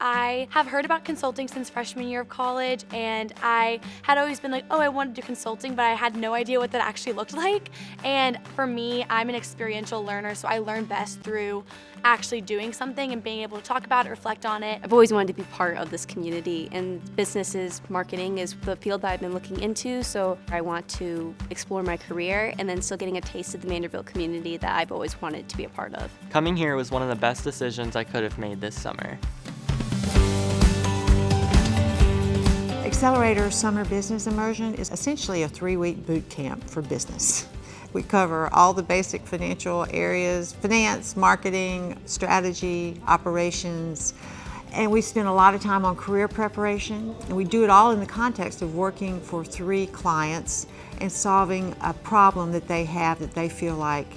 I have heard about consulting since freshman year of college, and I had always been like, oh, I want to do consulting, but I had no idea what that actually looked like. And for me, I'm an experiential learner, so I learn best through actually doing something and being able to talk about it, reflect on it. I've always wanted to be part of this community, and businesses marketing is the field that I've been looking into, so I want to explore my career and then still getting a taste of the Vanderbilt community that I've always wanted to be a part of. Coming here was one of the best decisions I could have made this summer. Accelerator Summer Business Immersion is essentially a 3-week boot camp for business. We cover all the basic financial areas: finance, marketing, strategy, operations, and we spend a lot of time on career preparation. And we do it all in the context of working for 3 clients and solving a problem that they have that they feel like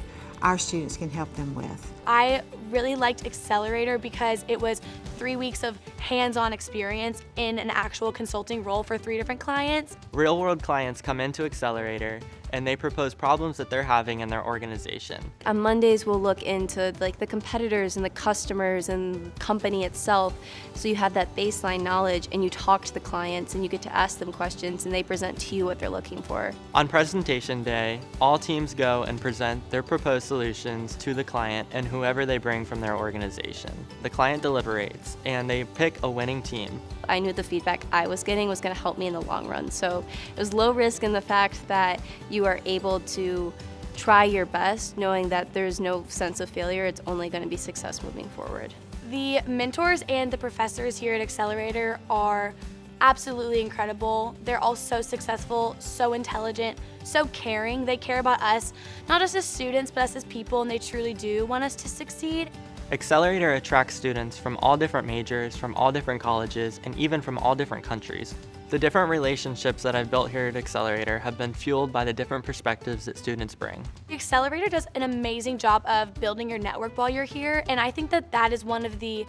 our students can help them with. I really liked Accelerator because it was 3 weeks of hands-on experience in an actual consulting role for 3 different clients. Real-world clients come into Accelerator and they propose problems that they're having in their organization. On Mondays, we'll look into the competitors and the customers and the company itself, so you have that baseline knowledge and you talk to the clients and you get to ask them questions and they present to you what they're looking for. On presentation day, all teams go and present their proposed solutions to the client and whoever they bring from their organization. The client deliberates and they pick a winning team. I knew the feedback I was getting was going to help me in the long run, so it was low risk in the fact that you are able to try your best knowing that there's no sense of failure. It's only going to be success moving forward. The mentors and the professors here at Accelerator are absolutely incredible. They're all so successful, so intelligent, so caring. They care about us, not just as students, but us as people, and they truly do want us to succeed. Accelerator attracts students from all different majors, from all different colleges, and even from all different countries. The different relationships that I've built here at Accelerator have been fueled by the different perspectives that students bring. The Accelerator does an amazing job of building your network while you're here, and I think that that is one of the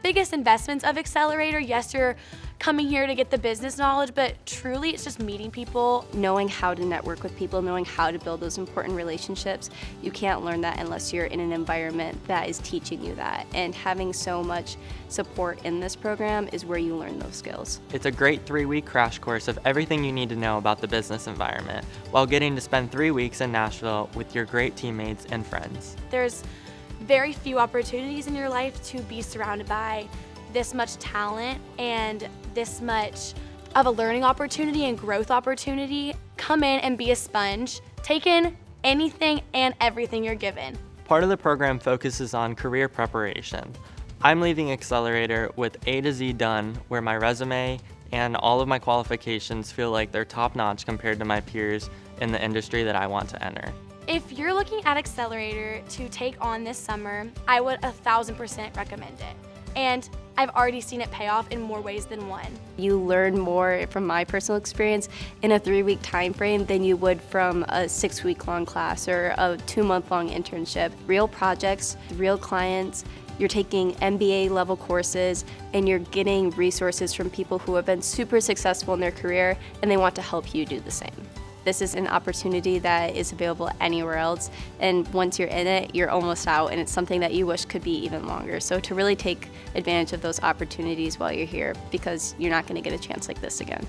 biggest investments of Accelerator. Yes, you're coming here to get the business knowledge, but truly it's just meeting people. Knowing how to network with people, knowing how to build those important relationships, you can't learn that unless you're in an environment that is teaching you that. And having so much support in this program is where you learn those skills. It's a great 3-week crash course of everything you need to know about the business environment, while getting to spend 3 weeks in Nashville with your great teammates and friends. There's very few opportunities in your life to be surrounded by this much talent and this much of a learning opportunity and growth opportunity. Come in and be a sponge. Take in anything and everything you're given. Part of the program focuses on career preparation. I'm leaving Accelerator with A to Z done, where my resume and all of my qualifications feel like they're top-notch compared to my peers in the industry that I want to enter. If you're looking at Accelerator to take on this summer, I would 1,000% recommend it. And I've already seen it pay off in more ways than one. You learn more from my personal experience in a 3-week time frame than you would from a 6-week-long class or a 2-month-long internship. Real projects, real clients, you're taking MBA level courses, and you're getting resources from people who have been super successful in their career and they want to help you do the same. This is an opportunity that is available anywhere else, and once you're in it, you're almost out, and it's something that you wish could be even longer. So to really take advantage of those opportunities while you're here, because you're not going to get a chance like this again.